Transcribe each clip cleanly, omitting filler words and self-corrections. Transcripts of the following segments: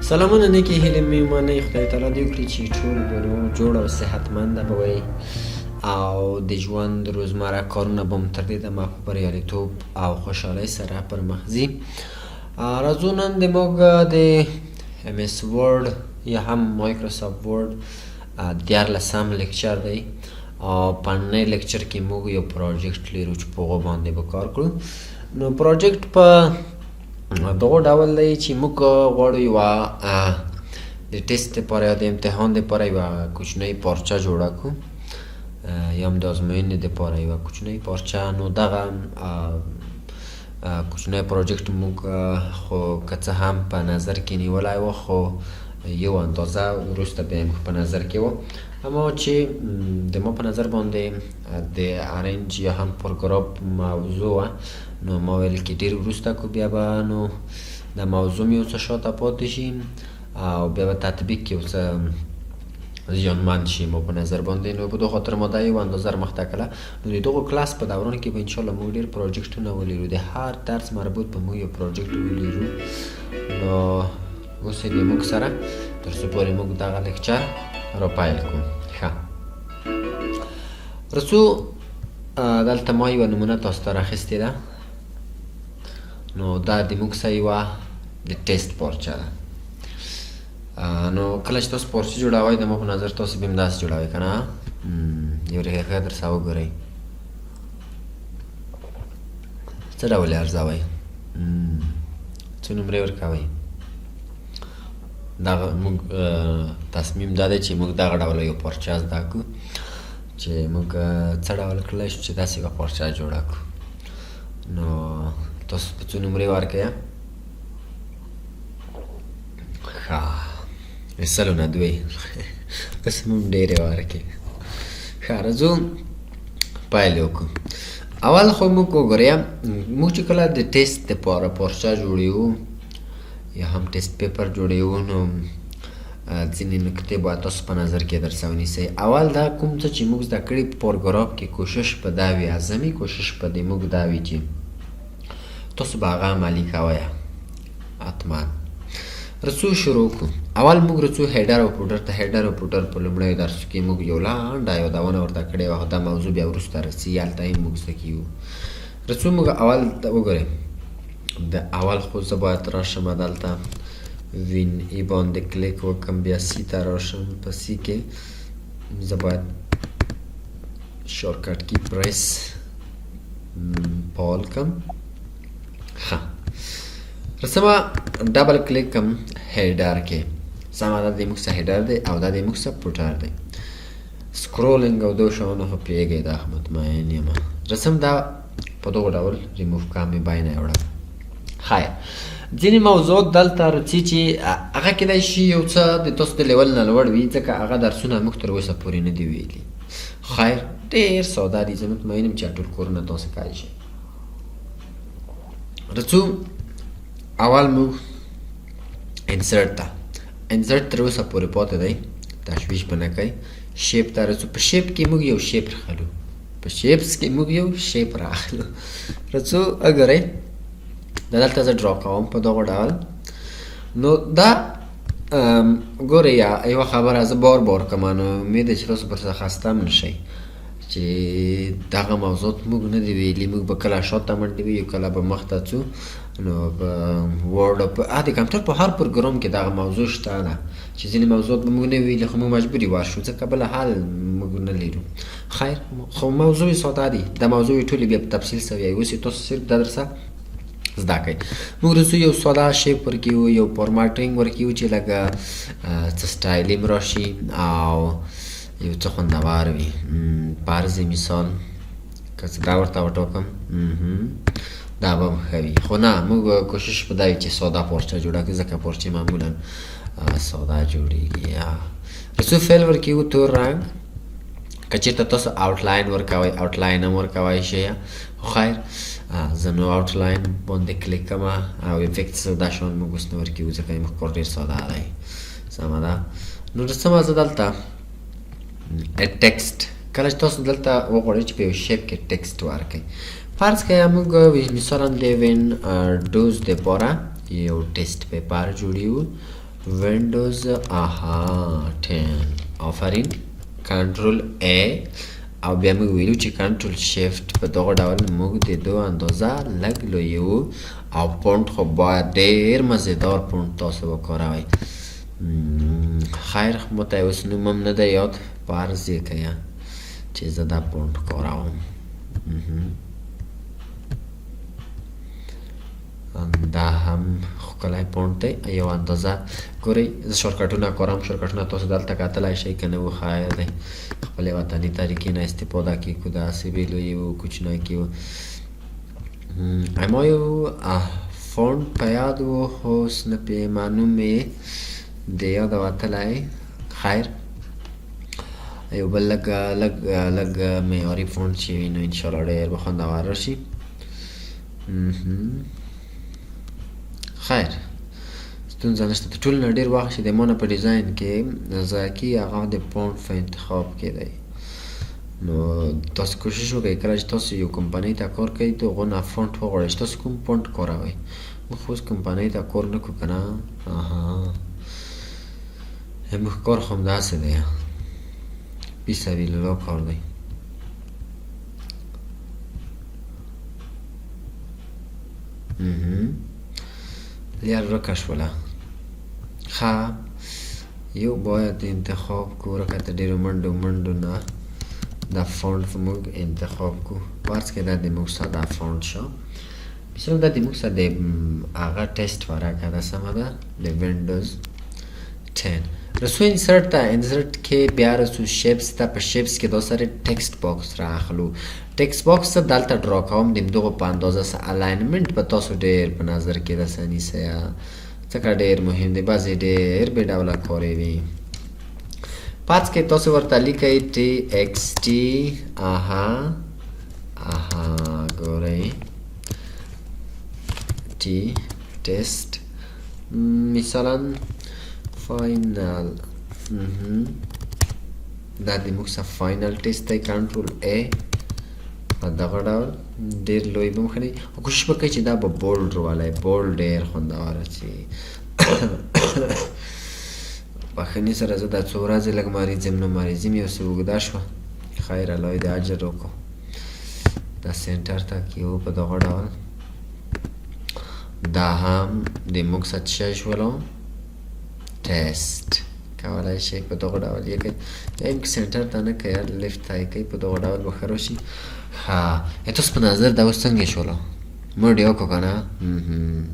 سلامونه نیکې هیلې مې ومنئ. خدای تعالی دې وکړي چې ټول به جوړ او صحتمنده به وئ او د ژوند روزمره کارونه به مو تر دې دمه په بریالیتوب او خوشحالۍ سره پر مخ ځي. راځو نن د موږ د MS ورډ یا هم مایکروسافټ ورډ 14 لیکچر دی او په نننی لیکچر کې موږ یو پروجیکټ لرو چې په هغو باندې به کار کړو. نو پروجیکټ په دغه ډول دی چې موږ غواړو یوه د ټیسټ دپاره یا د امتحان دپاره یوه کوچنۍ پارچه جوړه کړو یا هم د ازموینې دپاره یوه کوچنۍ پارچه. نو دغه کوچنی پروجیکټ موږ خو که څه هم په نظر کې نیولی و، خو یو اندازه وروسته بیا موږ په نظر کې و، اما چې د ما په نظر باندې د ارنج یا هم پروګرام موضوع وه، نو ما ویل کې ډېر وروسته کو بیا به نو د موضوع مې یو څه شاته پاتې شي او بیا به تطبیق کې یو څه زیانمند شي ما په نظر باندې. نو په دغه خاطر ما دا یو اندازه رامخته کړه. نو د دغو کلاس په دوران کې به انشاءالله موږ ډېر پروجیکټونه ولرو، د هر درس مربوط به موږ یو پروجیکټ ولرو. نو اوس یې د موږ سره تر څو پورې موږ دغه لیکچر را پیل کړو. ښه، رسو دلته ما یوه نمونه تاسو ته راخیستې ده. نو دا د موږ سره یوه د ټیسټ پارچه ده. نو کله چې تاسو پارچه جوړوئ د ما په نظر تاسو به هم داسې جوړوئ که نه؟ یو ریښه در سره وګورئ څه ډول یې ارزوئ، څو نمرې ورکوئ. دغه موږ تصمیم دا دی چې موږ دغه ډول یو پارچه زده کړو چې موږ څه ډول کړلی شو چې داسې یوه پارچه جوړه کړو. نو تاسو په څو نمرې ورکوئ؟ ښه، سلو نه دوی اوس هم ډېرې ورکړې. ښه، راځو پیل وکړو. اول خو موږ وګورئ، موږ چې کله د ټیسټ دپاره پارچه جوړوو یا هم ټیسټ پیپر جوړوو، نو ځینې نکتې باید تاسو په نظر کې در سره ونیسئ. اول دا کوم څه چې موږ زده کړي په پاراګراف کې کوشش په دا وي، اعظمي کوشش په دې موږ دا وي چې تاسو به هغه عملي کوئ حتما. رسو شروع کړو. اول موږ رسو هیډر او فوټر ته. هیډر او فوټر په لومړیو درسو کې موږ یو لنډه یادونه ورته کړې وه، دا موضوع بیا وروسته رسي، هلته یې موږ څه کیو. رسو موږ اول وګورئ، د اول خو زه باید راشم دلته وین ای باندې کلیک وکړم، بیا سی ته راشم، په سی کې زه باید شارټکټ کی پریس فعال کړم. ښه، رسمه ډبل کلیک کم هیډر کې، سمه دا د موږ څه هیډر دی او دا د موږ څه فوټر دی. سکرولینګ او دو شیانو خو پوهېږئ، دا مطمئن یم. رسم دا په دغه ډول ریموف کړم، مې باینه یې وړم. خیر، ځینې موضوعات دلته راځي چې هغه کیدای شي یو څه د تاسو د لیول نه لوړ وي، ځکه هغه درسونه موږ تر اوسه پورې نه دي ویلي. خیر، ډېر ساده دي، زه مطمئن یم چې ټول کورونه تاسو کولی شئ. رسو اول موږ انسرټ ته، انسرټ تر اوسه پورې پاتې دی، تشویش به نه کوئ. شیپ ته رسو. په شیپ کې موږ یو شیپ راخلو، په شیپس کې موږ یو شیپ راخلو. رسو وګورئ، دا دلته زه ډرا کوم په دغه ډول. نو دا ګورئ یوه خبره زه بار بار کوم، نو امید دی چې تاسو ورڅخه خسته هم نه شئ چې دغه موضوعات موږ نه دي ویلي. موږ به کله شاته منډې وي، کله به مخ ته ځو. نو په ورډ په د کمپیوټر په هر پروګرام کې دغه موضوع شته ده چې ځینې موضوعات به موږ نه ویلي، خو موږ مجبور یې ورشو ځکه بله حال موږ نه لرو. خیر، خو موضوع یې ساده دي، دا موضوع یې ټولې بیا په تفصیل سوی وي. اوس یې تاسو صرف دا درسه زده کوئ. موږ رسو یو ساده شیپ ورکوو، یو فارماټینګ ورکوو چې لکه څه سټایل هم راشي او یو څه خوندور وي. فرض مثال که څه دا ورته وټاکم، دا به هم ښه وي. خو نه، موږ کوشش په دا وي چې ساده پارچه جوړه کړو، ځکه پارچې معمولا ساده جوړېږي. رسو فیل ورکوو تور رنګ. که چېرته تاسو آوټلاین ورکوئ، آوټلاین هم ورکولی شئ. خیر، زه نو آوټلاین باندې کلیک کوم او افیکټس او دا شیان موږ اوس نه ورکوو ځکه زموږ کار ډېر ساده دی. سمه ده. نو رسمه زه دلته ټیکسټ، کله چې تاسو دلته وغواړئ چې په یو شیپ کې ټیکسټ ورکړئ، فرض کړئ موږ مثلا د وینډوز دپاره یو ټیسټ پیپر جوړیو. وینډوز 10 آفرین کنټرول A او بیا موږ ویلو چې کنټرول شیفت په دغه ډول موږ د دو اندازه لږ لویو او پونټ خو باید ډېر مزیدار پونټ تاسو وکاروئ. خیر ماته اوس نوم هم نه ده یاد، فرض یې که چې زه دا پونټ کاروم. دا هم ښکلی پونټ دی یو اندازه. ګورئ زه شارکټونه کاروم، شارکټونه تاسو دلته کتلی شئ که نه و خیر دی. خپلې وطني طریقې نه استفاده کړو، داسې بې لویې و کوچنی کې و. ما یو فونټ په یاد و خو اوس نه پې معلوم یې د یاده وتلی. خیر یو بل لږ معیاري فونټ چې وي نو انشاءالله ډېر به خوندور راشي. خیر ستونزه نشته. د ټولو نه ډېر وخت چې د ما نه په ډیزاین کې ضایع کېږي هغه د فونټ په انتخاب کې دی. نو تاسو کوشش وکړئ کله چې تاسو یو کمپنۍ ته کار کوئ د هغو نه فونټ وغواړئ چې تاسو کوم فونټ کاروئ. موږ خو اوس کمپنۍ ته کار نه کړو که نه، زموږ کار خو همداسې دی، فی سبیل الله کار دی. لیر ورکه شوله. ښه یو باید انتخاب کړو لکه د ډېرو منډو نه دا فونټ موږ انتخاب کړو. فرض کړئ دا د موږ سره دا فونټ شو. بسیار دا د موږ سره د هغه ټیسټ ورکه ده، سمه ده، د وینډوز 10. رسو انسرټ ته، انسرټ کې بیا رسو شیپس ته. په شیپس کې دا سره ټکسټ باکس را اخلو. ټکسټ باکس ته دلته ډرا کوم د همدغو په اندازه سره الاینمنټ به تاسو ډېر په نظر کې داسې نیسئ ځکه ډېر مهم دی، بعضې ډېر بې ډوله کاروي. پاس کې تاسو ورته لیکئ TXT. ګورئ ټي ټیسټ مثلا فاینل. دا د موږ سره فاینل ټیسټ دی. کنټرول A په دغه ډول ډېر لوی به مخنی او کوشش وکړئ چې دا به بولډ ولئ، بولډ ډېر خوندور شي. بخښنې سره زه دا څو ورځې لږ مریض یم، نو مریضي مې یو څه اوږده شوه. خیر الله دې اجر وکړو. دا سینټر ته کیو په دغه ډول. دا هم د موږ سره څه شولو ټیسټ کولی شئ په دغه ډول یې کوئ. یا هم که سینټر ته نه کوئ لیفټ ته یې کوئ په دغه ډول به ښه راشي. ښه تاسو په نظر دا اوس څنګه شولو؟ موډ یې وکړو که نه؟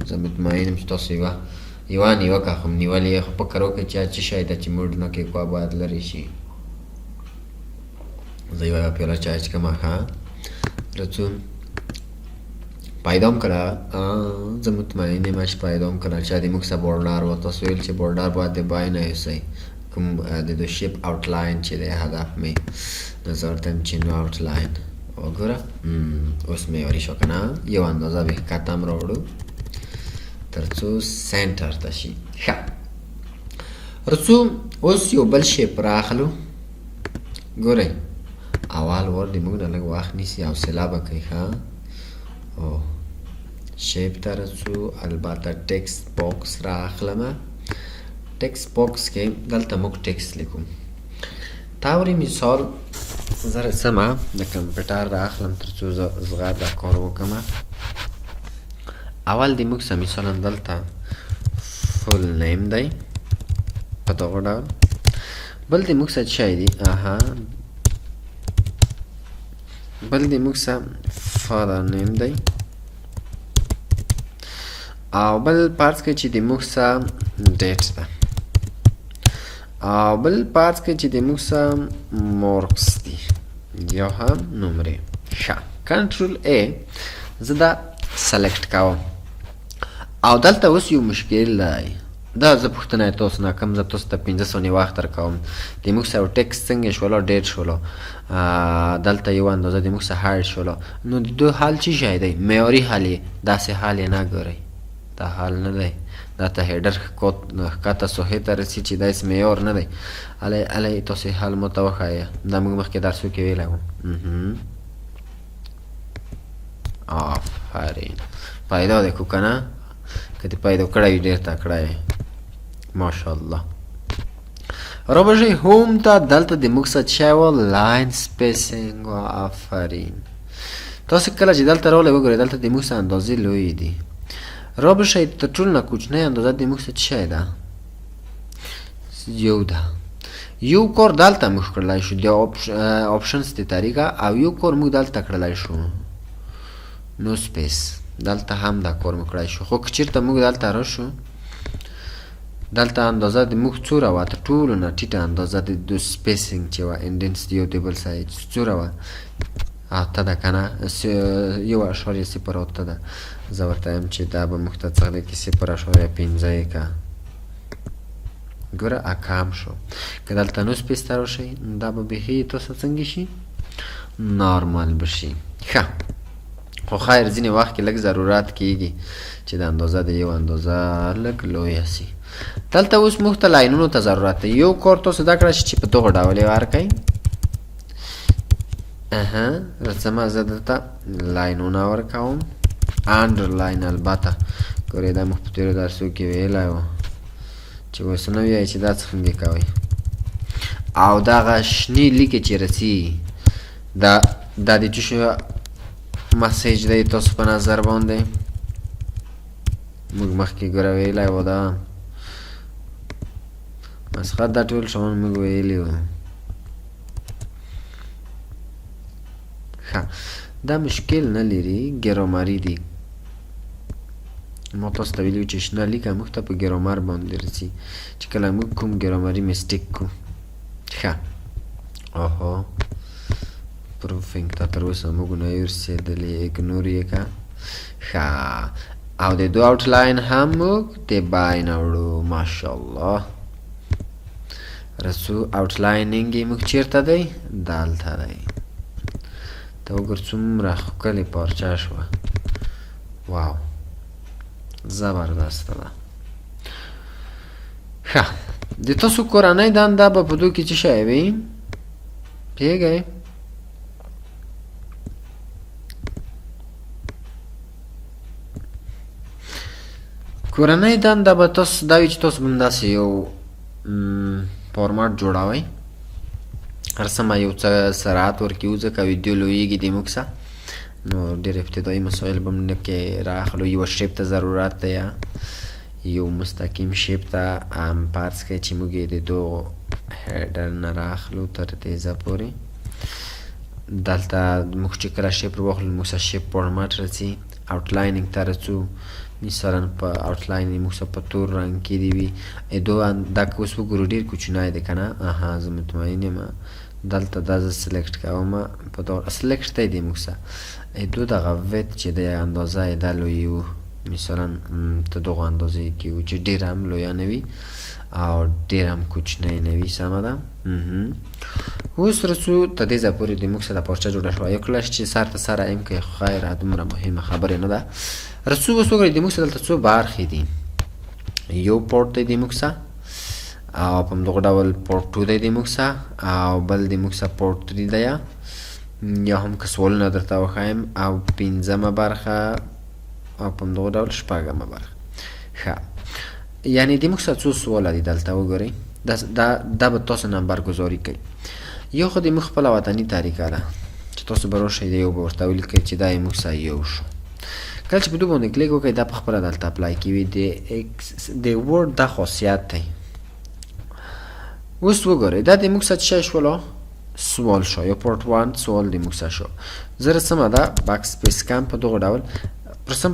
زه مطمئن یم چې تاسو یوه نیوکه خو م نیولې یې، خو فکر وکړئ چې څه شی ده چې موډ نه کیږي باید لرې شي. زه یوه پیاله چای څښم. ښه رڅو پیدا هم کړه، زه مطمئن یم چې پیدا هم کړه. چا د موږ سره بورډر و، تاسو ویل چې بورډر باید د بای نه یوسئ. کوم د دو شیپ آوټلاین چې دی هدف مې نظر دم چې نو آوټلاین وګوره. اوس معیاري شو که نه؟ یو اندازه به ښکته هم راوړو تر څو سینټر ته شي. ښه رڅو اوس یو بل شیپ رااخلو. ګورئ اول وار د موږ نه لږ وخت نیسي، حوصله به کوئ. ښه شیپ ته رڅو. البته ټکسټ باکس رااخلمه. ټکسټ باکس کې دلته موږ ټکسټ لیکو. طور مثال زه رسمه د کمپیوټر رااخلم تر څو زه دا کار وکړم. اول د موږ سره مثالا دلته فول نیم دی په دغه ډول. بل د موږ سره شی دی بل د موږ سره فادر نیم دی او بل پارټ کې چې د موږ سره ډیټ ده او بل پارټ کې چې د موږ سره مارکس دي یا هم نمرې. ښه کنټرول A زه دا سلیکټ کوم او دلته اوس یو مشکل دی. دا زه پوښتنه تاسو نه کوم، زه تاسو ته 15 ثانیې وخت درکوم. د موږ سره ټکسټ څنګه شولو ډیټ شولو، دلته یو اندازه د موږ سره هایډ شولو. نو د دو حال څه شی دی؟ معیاري حال یې داسې حال یې نه ګورئ، دا حال نه دی. دا ته هیډر ښکته صحې ته رسي چې داسې معیار نه دی. الی تاسې حال مو ته وښایه. دا موږ مخکې درسو کې ویلی وو. آفرین پیدا دی کو که نه؟ که دې پیدا کړی وي ډېر تکړه یې. ماشاءالله. را بشئ هوم ته. دلته د موږ څه چی و لاین سپیسینګ و. آفرین. تاسو کله چې دلته راغلی وګورئ دلته د موږ څه اندازې لویې دي. را بشئ تر ټولو نه کوچنۍ اندازه د موږ څه شی ده؟ یو ده. یو کار دلته موږ کړلی شو د آپشنز د طریقه او یو کار موږ دلته کړلی شو نو سپیس. دلته هم دا کار موږ کړی شو. خو که چېرته موږ دلته راشو دلته اندازه د موږ څومره وه؟ تر ټولو نه ټیټه اندازه د سپیسینګ چې وه انډنس د یو د بل سایز څومره وه؟ 8 ده که نه؟ 1.08 ده. زه ورته یم چې دا به موږ ته څه لیکي 0.15 یې که. ګوره کم شو. که دلته نو سپیس ته راشئ دا به بیخي تاسو څنګه شي؟ نارمل بشي. ښه خو خیر ځینې وخت کې لږ ضرورت کېږي چې د اندازه د یو اندازه لږ لویه سي. دلته اوس موږ ته لاینونو ته ضرورت دی. یو کار تاسو دا کړی چې په دغه ډول یې ورکئ. راځمه زه دلته لاینونه ورکوم. انډرلاین البته ګورئ دا موږ په تېرو درسو کې ویلی وو چې اوس نه ویایئ چې دا څنګه کوئ. او دغه شنې لیکې چې رسي دا د څه شي مسیج دی تاسو په نظر باندې؟ موږ مخکې ګوره ویلی وو دا مسخت دا ټول شیان موږ ویلي وو. ښه دا مشکل نه لري ګرامري دی. ما تاسو ته ویلي وو چې شنه لیکه موږ ته په ګرامر باندې رسي چې کله موږ کوم ګرامري مسټیک کوو. ښه اوهو پروفینګ ته تر اوسه موږ نه یو رسېدلي. اګنور یې که. ښه او د دو آوټلاین هم موږ د باین وړو. ماشاءالله. رسو آوټلاینینګ یې موږ چېرته دی؟ دلته دی. ته وګور څومره ښکلې پارچه شوه. واو زبردسته ده. ښه د تاسو کورنۍ دنده به په دو کې څه شی وي؟ پوهېږئ؟ کورنۍ دنده به تاسو دا وي چې تاسو به همداسې یو فارمات جوړوئ. هر څه یو څه سرعت ورکوي ځکه ویډیو لویېږي د موږ څه نو ډېر ابتدایي مسایل به موږ کې راخلو. یوه شیپ ته ضرورت دی یا یو مستقیم شیپ ته فرض کړئ چې موږ یې د دغو هیډر نه راخلو تر دې ځای پورې. دلته موږ چې کله شیپ واخلو موږ څه شیپ فارمات راځي. آوټلاینینګ ته راځو. مثلا په آوټلاین یې موږ څه په تور رنګ کې دې وي. دا که اوس وګورو ډېر کوچنی دی که نه؟ زه مطمئن یم. دلته دا زه سلیکټ کوم په دغه سلیکټ ته یې دی موږ څه دغه ویت چې د اندازه یې دا لوی وو. مثلا ته دغه اندازې کې وو چې ډېر هم لویه نه وي او ډېر هم کوچنی نه وي. سمه ده. اوس رسو تر دې ځای پورې د موږ څه د پارچه جوړه شوه. یو کله چې سر ته سره ایم که خیر دومره مهمه خبرې نه ده. رسو اوس وګورئ د موږ څه دلته څو برخې دي. یو پورټ دی د موږ څه او په همدغه ډول پورټ 2 دی د موږ څه او بل د موږ څه پورټ 3 دی یا هم که سوالونه درته وښایم او 5مه برخه او په همدغه ډول 6مه برخه. ښه یعنې د موږ څه څو سواله دي دلته وګورئ. دا به تاسو نمبر ګذاري کوي. یو خو د موږ خپله وطني طریقه ده چې تاسو به راشئ یو به ورته ولیکئ چې دا یې موږ څه یو شو. کله چې په دو باندې کلیک وکړئ دا په خپله دلته اپلای کوي. د ورډ دا خاصیت دی. اوس وګورئ دا د موږ څه شی شولو؟ سوال شو. یا پورټ 1 سوال د موږ څه شو. زه رسمه ده بک سپیس کم په دغه ډول رسم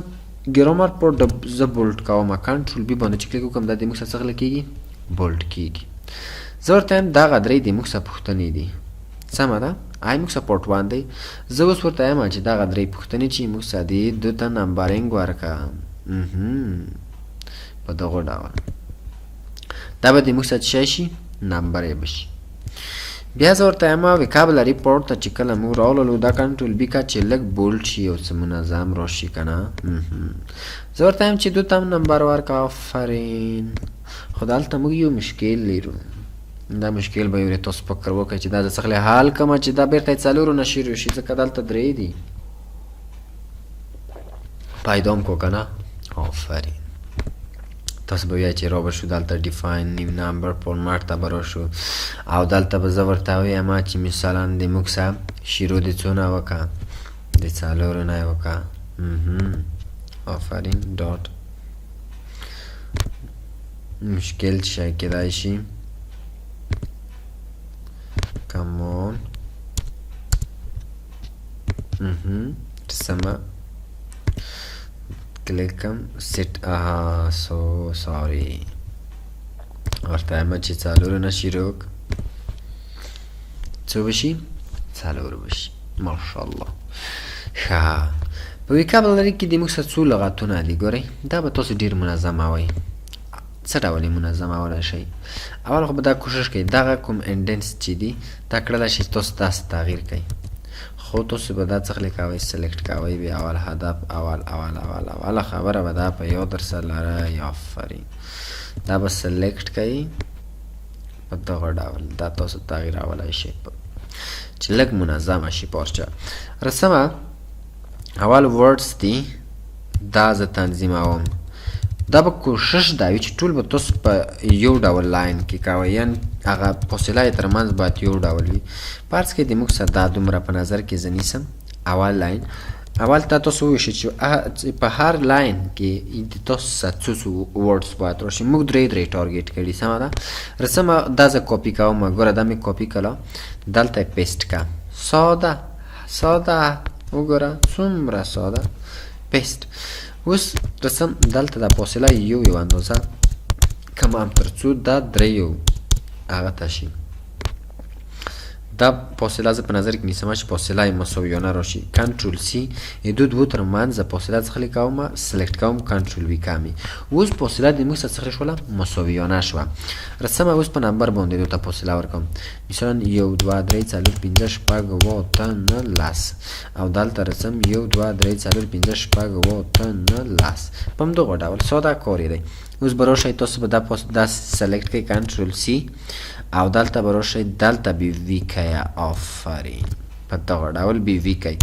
ګرامر پورټ زه بولډ کوم. کنټرول بي باندې چې کلیک وکړم دا د موږ څه غلی کېږي؟ بولډ کېږي. زه ورته یم دغه درې د موږ څه پوښتنې دي. سمه ده. موږ څه پورټ 1 دی. زه اوس ورته یم چې دغه درې پوښتنې چې موږ څه دي دو ته نمبرینګ ورکړه په دغه ډول. دا به د موږ څه شی شي؟ نمبر یې بشي. بیا زه ورته یم وکابلري پورټ ته چې کله موږ راوللو دا کنټرول بي که چې لږ بولډ شي یو څه منظم راشي که نه. زه ورته یم چې دو ته نمبر ورکړه. آفرین. خو دلته موږ یو مشکل لرو. دا مشکل به یو تاسو فکر وکړئ چې دا زه څخه حل کړم چې دا بېرته یې څلورو نه شروع شي ځکه دلته درې دي. پیدا م کو که نه؟ آفرین. تاسو به وایئ چې را به شو دلته ډیفاین نیو نمبر فورمټ ته به راشو او دلته به زه ورته ووایم چې مثلا د موږ څه شروع د څونه وکړه د څلورو نه یې وکړه آفرین ډاټ مشکل شی کیدای شي کمون سمه کلیکم سیټ سو ساری ورته وایم چې څلورو نه شروع څو بشي څلور بشي ماشاءالله ښه په وکابلري کې د موږ څه څو لغتونه دي ګورئ دا به تاسو ډېر منظموئ څه ډول یې منظمولی شئ اول خو به دا کوشش کوئ دغه کوم انډنس چې دي دا کړلی شئ تاسو داسې تغییر کوئ خو تاسو به دا څه کوئ سلیکټ کوئ بیا اول هدف اوله خبره به دا په یاد درسره لرئ آفرین دا به سلیکټ کوئ په دغه ډول دا تاسو تغییرولی شئ چې لږ منظمه شي پارچه رسمه اول ورډز دي دا زه تنظیموم دا به کوشش دا وي چې ټول به تاسو په یو ډول لاین کې کوئ یعنې هغه فاصله یې تر منځ باید یو ډول وي فرض کړئ د موږ سره دا دومره په نظر کې زه نیسم اول لاین اول ته تاسو وویشئ چې په هر لاین کې د تاسو سره څو ورډز باید راشي موږ درې ټارګېټ کړي سمه ده رسمه دا زه کاپي کوم ګوره دا مې کاپي کړه دلته یې پیسټ کړه ساده وګوره څومره ساده پیسټ اوس رسم دلته د فاصله یو اندازه کمم تر څو دا دریو هغه ته شي دا فاصله زه په نظر کې نیسم چې فاصله یې مساویانه راشي کنټرول سی دوه تر منځ فاصله څخه لیکوم سلیکټ کوم کنټرول وی کامي اوس فاصله د موږ څخه شوله مساویانه شوه رسمه اوس په نمبر باندې دوه فاصله ورکوم مثلا 1 2 3 4 5 6 7 9 او دلته رسم 1 2 3 4 5 6 7 9 په همدغه ډول ساده کار دی اوس به راشئ تاسو به دا سلیکټ کړئ کنټرول سی او دلته به راشئ دلته بی وی کوئ آفرین په دغه ډول بی وی کوئ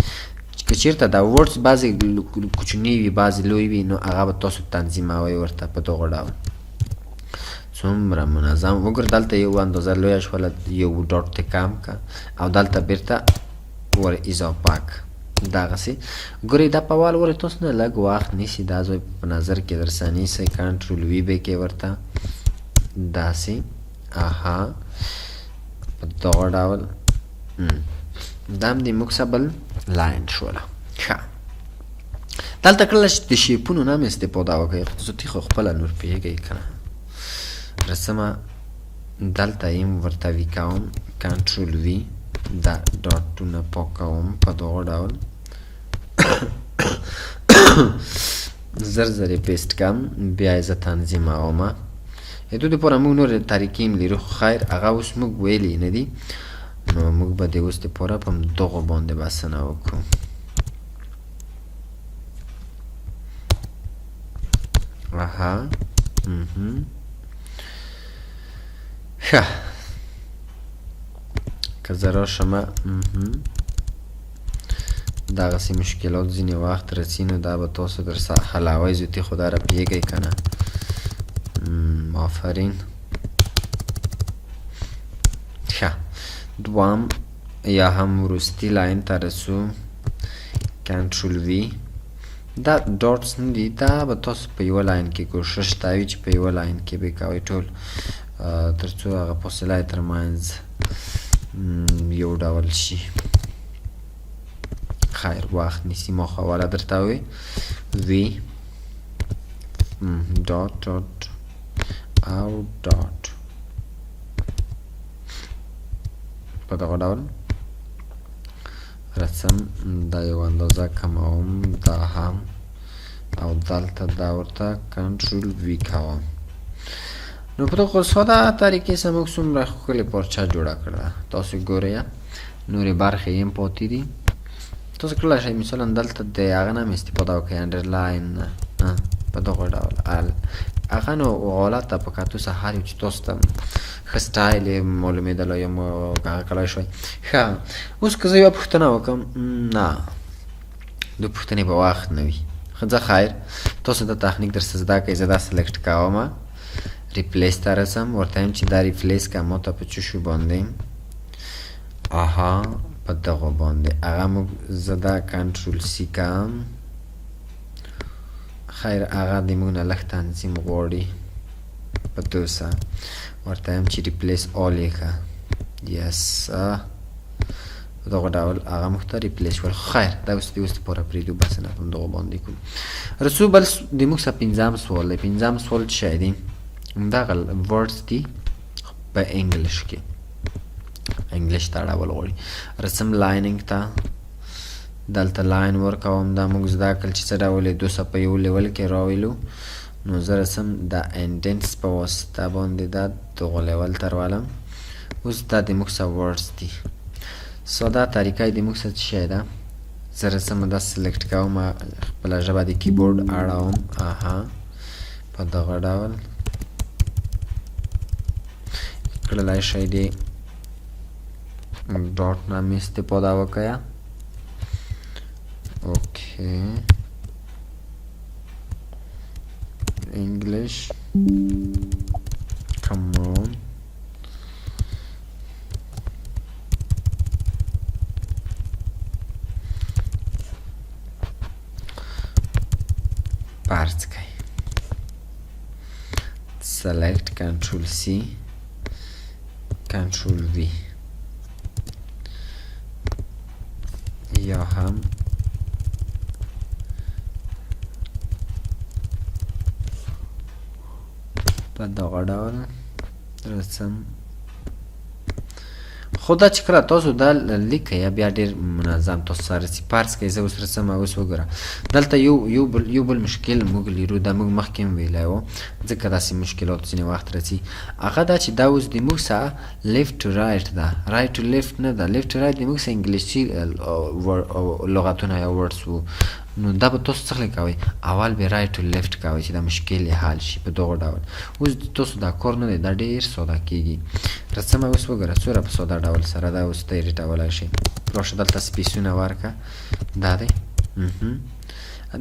که چېرته دا ورډز بعضې کوچني وي بعضې لوی وي نو هغه به تاسو تنظیموئ ورته په دغه ډول څومره منظم وګوره دلته یو اندازه لویه شوله یو ډاټ ته کم که او دلته بیرته ور اضافه که دغسې ګورئ دا په اول ولې تاسو نه لږ وخت نیسي دا ځای په نظر کې درسره نیسئ کنټرول وي به کې ورته داسې په دغه ډول دا هم د موږ څخه بل لاین شوله ښه دلته کله چې د شیپونو نه هم استفاده وکړئ خصوصي خو خپله نور پوهېږئ که نه رسمه دلته یم ورته وي کوم کنټرول وي دا ډاټونه پاکوم په دغه ډول زر یې پیسټ کړم بیا یې زه تنظیموم د دوی دپاره موږ نور طریقې هم لرو خو خیر هغه اوس موږ ویلې نه دي نو موږ به د اوس دپاره په همدغو باندې بسنه وکړو ښه که زه راشم دغسې مشکلات ځینې وخت رسي نو دا به تاسو درسره حلوئ زیاتې خو دا را پوهېږئ که نه آفرین ښه دوام یا هم وروستي لاین ته رسو کنټرول وي دا ډاټس نه دي دا به تاسو په یوه لاین کې کوشش دا وي چې په یوه لاین کې به کوئ ټول تر څو هغه فاصله یې تر منځ یو ډول شي خیر وخت نیسي ما خو اوله درته ووی وي ډاټ او ډاټ په دغه ډول رسم دا یو اندازه کموم دا هم او دلته دا ورته کنټرول وي کوم نو په دغه ساده طریقې سره موږ څومره ښکلې پارچه جوړه کړه تاسو ګورئ نورې برخې یې هم پاتې دي تاسو کړلی شئ مثلا دلته د هغه نه هم استفاده وکړئ انډرلاین په دغه ډول هغه نو حالت ته په کتو سره هر یو چې تاسو ته ښه سټایل یې معلومېدلی یم هغه کړی شوی ښه اوس که زه یوه پوښتنه وکړم نه د پوښتنې به وخت نه وي ښه خیر تاسو دا تخنیک درڅه زده کړئ زه دا سلیکټ کوم ریپلیس ته رسم ورته وایم چې دا ریپلیس که ما ته په څه شو باندې په دغه باندې هغه موږ زه دا کنټرول سی کوم خیر هغه د موږ نه لږ تنظیم غواړي په دوسه ورته وایم چې ریپلیس آل یې کړه یس په دغه ډول هغه موږ ته ریپلیس شول خیر دا اوس د اوس دپاره پرېږدو بس نه په دغه باندې کوو رسو بل د موږ څخه پنځم سوال دی پنځم سوال څه شی دی همدغه ورډز دي په انګلیش کې انګلیش ته اړول غواړي رسم لایننګ ته دلته لاین ورکوم دا موږ زده کړل چې څه ډول یې 200 په یو لیول کې راویلو نو زه رسم د انډنټس په واسطه باندې دا دغه لیول ته راولم اوس دا د موږ څه ورډز دي ساده طریقه یې د موږ څه شی ده زه رسم دا سلیکټ کوم خپله ژبه د کیبورډ اړوم په دغه ډول کړلی شی دی ډاټ نه مې استفاده وکړه اوکې انګلیش کم آن فرض کړئ select control C control V یا هم په دغه ډول رسم خو دا چې کله تاسو دا لیکئ بیا ډېر منظم تاسو سره رسي فرض کړئ زه اوس رسم اوس وګوره دلته یو بل مشکل موږ لرو دا موږ مخکې هم ویلی و ځکه داسې مشکلات ځینې وخت راځي هغه دا چې دا اوس د موږ څخه لیفټ ټو رایټ ده رایټ ټو لیفټ نه ده لیفټ ټو رایټ د موږ څخه انګلیسي لغتونه یا ورډس وو نو دا به تاسو څه کوئ اول به رایټ ټو لیفټ کوئ چې دا مشکل یې حل شي په دغه ډول اوس تاسو دا کار نه دی دا ډېر ساده کېږي رسم اوس وګوره څومره په ساده ډول سره دا اوس ته ایډیټولی شي راشه دلته سپیسونه ورکړه دا دی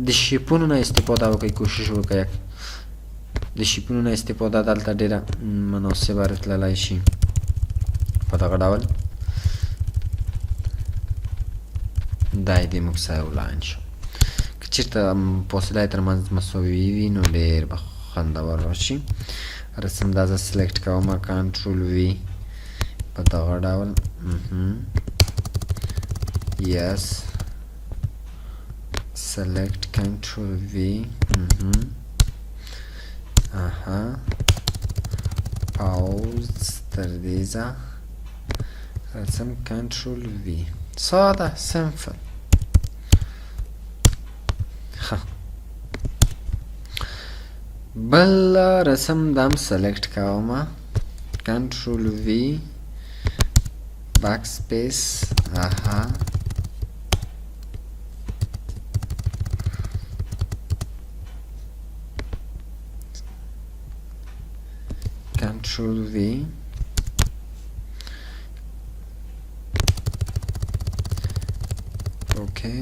د شیپونو نه استفاده وکړئ کوشش وکړئ د شیپونو نه استفاده دلته ډېره مناسبه راتللی شي په دغه ډول دا یې د موږ څخه یو لاین شو که چېرته فاصله یې ترمنځ مساوي وي نو ډېر به خوندور راشي رسم دا زه سلیکټ کوم کنټرول وي په دغه ډول یس select control V pause تر دې ځه رسم control V ساده simple بل رسم دم سلیکټ کوم کنټرول وی بیک سپیس کنټرول وی اوکې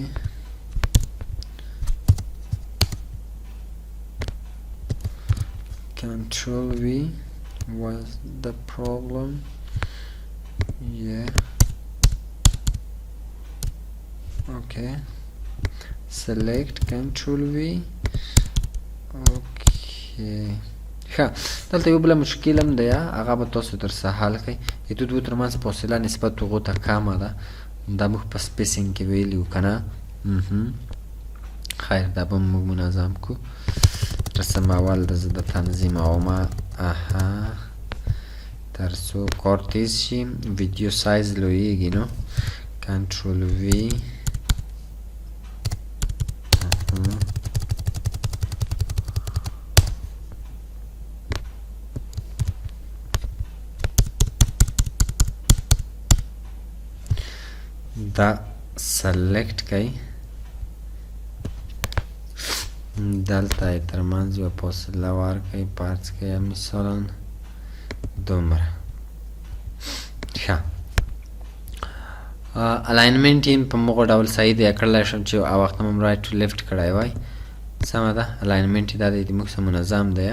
Control V was the problem. Yeah. Okay. Select Control V. Okay. ښه دلته یو بله مشکل هم دی هغه به تاسو ترڅه حل کړئ د دوی ترمنځ فاصله نسبت هغو ته کمه ده دا موږ په سپیسینګ کې ویلي وو که نه خیر دا به موږ منظم کړو رسم اول د زه د تنظیموم تر څو کار تیز شي ویډیو سایز لویږي نو کنټرول وی دا سلیکټ کړئ دلته یې ترمنځ یوه فاصله ورکړئ فرض کړئ مثلا دومره ښه الاینمنټ یې په مغه ډول صحیح دی کړلی شم چې هغه وخت هم رایټ ټو لیفټ کړی وای سمه ده الاینمنټ دا دی موږ سره منظم دی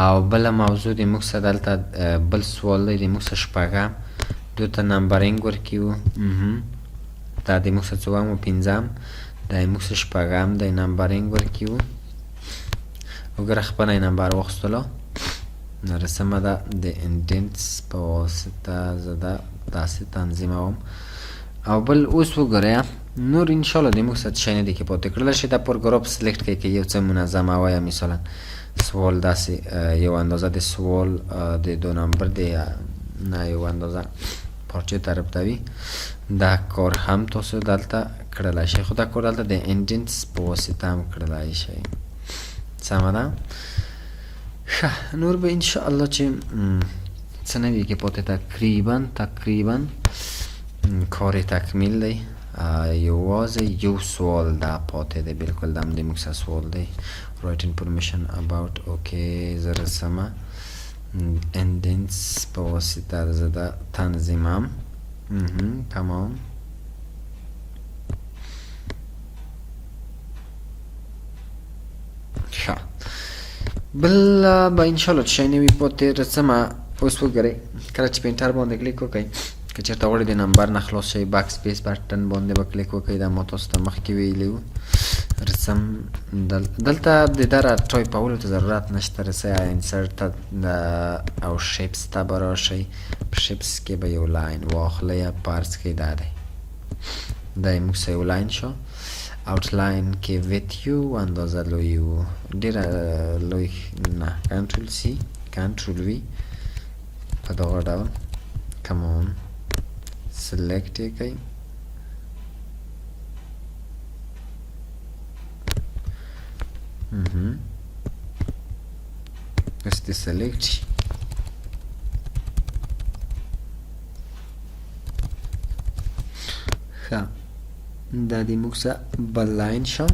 او بله موضوع دی موږ سره دلته بل سوال دی موږ سره شپږم دو ته نمبرینګ ورکړي دا دی موږ سره څوم پنځم دا موږ سره شپږم دی نمبرینګ ورکړي وګوره خپله یې نمبر واخیستلو رسمه ده د انډنټس په واسطه زه دا داسې تنظیموم او بل اوس وګورئ نور انشاءالله د موږ سره شی نه دی کې پاتې کړلی شي دا پروګراف سلیکټ کړئ که یو څه منظمه وایه مثلا سوال داسې یو اندازه د سوال د 2 نمبر دی نه یو اندازه پارچې طرف ته وي دا کار هم تاسو دلته کړلی شئ خو دا کار دلته د انډنټس په واسطه هم کړلی شئ سمه ده ښه نور به انشاءالله چې څه نه وي کې پاتې تقریبا کار تکمیل دی یوازې یو سوال دا پاتې دی بالکل دا هم د موږ سره سوال دی write information about okay زه رسمه endings په واسطه زه دا تنظیمم تمام ښه بل به انشاءالله چې شی نه وي پاتې رسمه اوس وګورئ کله چې پینټر باندې کلیک وکړئ که چېرته غواړئ د نمبر نه خلاص شئ باک سپیس بټن باندې به کلیک وکړئ دا ما تاسو ته مخکې ویلي وو رسم دلته د ده را ټایپولو ته ضرورت نشته رسئ انسرټ ته او شیپس ته به راشئ په شیپس کې به یو لاین واخلئ پارس کې دا دی دا یې موږ سره یو لاین شو آوټلاین کې ویت یو اندازه لوی و ډېره لوی نه کنټرول سی کنټرول وي په دغه ډول کمون سلیکټ یې کړئ بس دې سلیکټ شي ښه دا د موږ سره بل لاین شو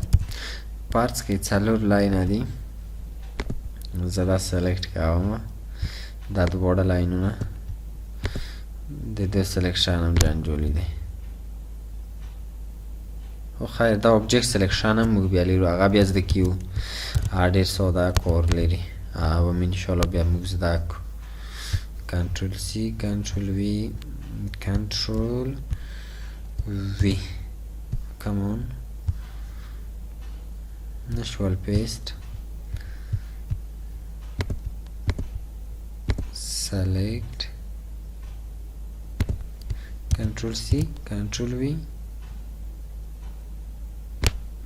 پارټس کې 4 لاینه دي زه دا سلیکټ کوم دا دواړه لاینونه د دې سلیکشن هم جنجولي دی خو خیر دا object selection هم موږ بیا لرو هغه بیا زده کیو ډېر ساده کار لري او هم انشاءالله بیا موږ زده کړو کنټرول سی کنټرول وی کنټرول وی come on نشوال paste select control C control V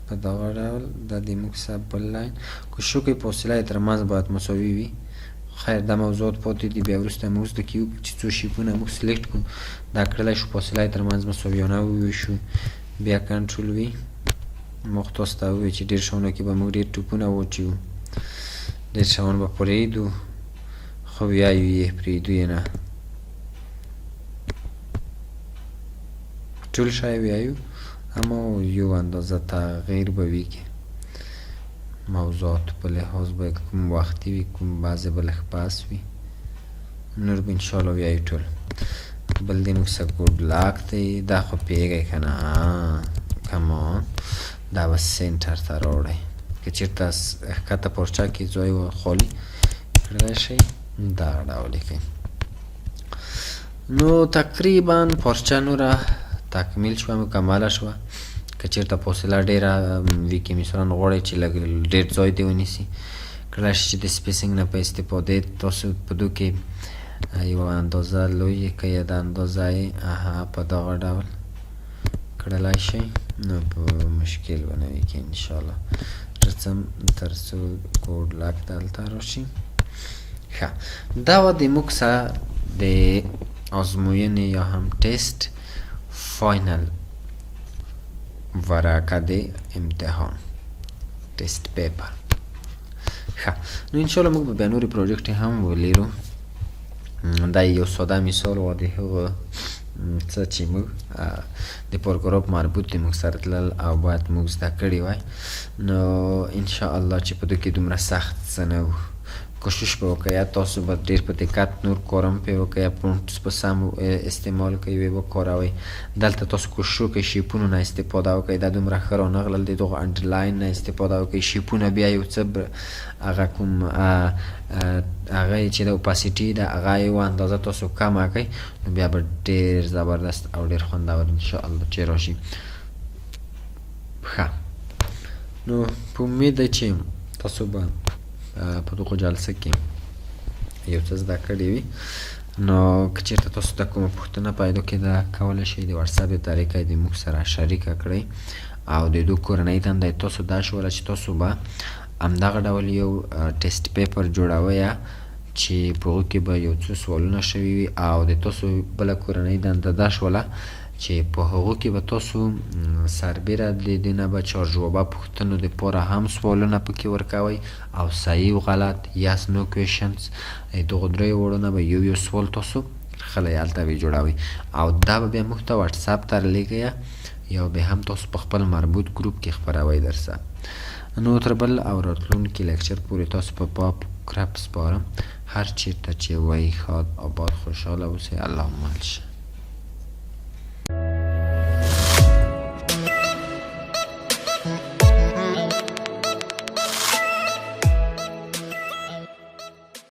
په دغه ډول د دې موږ سره بل لاین کوشش وکړئ فاصله یې تر منځ باید مساوي وي خیر دا موضوعات پاتې دي بیا وروسته موږ زده کیو چې څو شیپونه موږ سلیکټ کړو دا کړلی شو فاصله یې تر منځ مساویانه وویشو بیا کنټرول وي موږ تاسو ته ووایو چې ډېر شیانو کې به موږ ډېر ټوپونه واچوو ډېر شیان به پرېږدو خو ویایو یې پرېږدو یې نه ټول شی ویایو اما یو اندازه تغییر به وي کې موضوعاتو په لحاظ به کوم وختي وي کوم بعضې به لږ پاس وي نور به انشاءالله ویایو ټول بل دی موږ سره ګوډ لاک دی دا خو پوهېږئ که نه کمان دا به سینټر ته راوړئ که چېرته ښکته پارچه کې ځای خالي کړلی شئ دغه ډول یې کوئ نو تقریبا پارچه نوره تکمیل شوه مکمله شوه که چېرته فاصله ډېره وي کې مثلا غواړئ چې لږ ډېر ځای دې ونیسي کړلی شي چې د سپیسینګ نه په استفادې تاسو په دو کې یوه اندازه لوی که یا د اندازه یې په دغه ډول کړلی شئ نو په مشکل به نه وي کې انشاءالله رسم تر څو کوډ لاک دلته راشي ښه دا وه د موږ سره د ازموینې یا هم ټیسټ فاینل ورقه د امتحان ټیسټ پیپر ښه نو انشاءالله موږ به بیا نورې پروجیکټ هم ولرو دا یو ساده مثال و د هغه څه چې موږ د پروګرام مربوط د موږ سره تلل او باید موږ زده کړي وای نو انشاءالله چې په دې کې دومره سخت څه نه و کوشش به وکړئ یا تاسو به ډېر په دقت نور کارم پې وکړئ یا پرونټس په سم استعمال کوئ ویې وکاروئ. دلته تاسو کوشش وکړئ شیپونو نه استفاده وکړئ. دا دومره ښه رانغلل د دغو انډرلاین نه استفاده وکړئ. شیپونه بیا یو څه هغه کوم هغه چې د اوپاسیټي ده هغه یو اندازه تاسو کمه کړئ نو بیا به ډېر زبردست او ډېر خوندور انشاءالله چې راشي. ښه نو په امید ده چې تاسو به په دغو جلسه کې یو څه زده کړي وي. نو که چېرته تاسو ته کومه پوښتنه پیدا کېده کولی شئ د واتساپ د طریقه د موږ سره شریکه کړئ او د دو کورنۍ دنده تاسو دا شوله چې تاسو به همدغه ډول یو ټیسټ پیپر جوړوئ چې په هغو کې به یو څو سوالونه شوي وي او د تاسو بله کورنۍ دنده دا شوله چې په هغو کې به تاسو سربیره د دې نه به چارجوابه پوښتنو دپاره هم سوالونه پکې ورکوئ او صحیح و غلط یس نو کویشنز دغو دریو وړو نه به یو سوال تاسو خلی هلته وی جوړوئ او دا به بیا موږ ته واتساپ ته رالیږئ یا به هم تاسو په خپل مربوط ګروپ کې خپروئ درسه. نو تر بل او راتلونکي لیکچر پورې تاسو په پاک کرپ سپارم. هر چیرته چې وایي ښاد آباد خوشحاله اوسئ. اللهم الشه.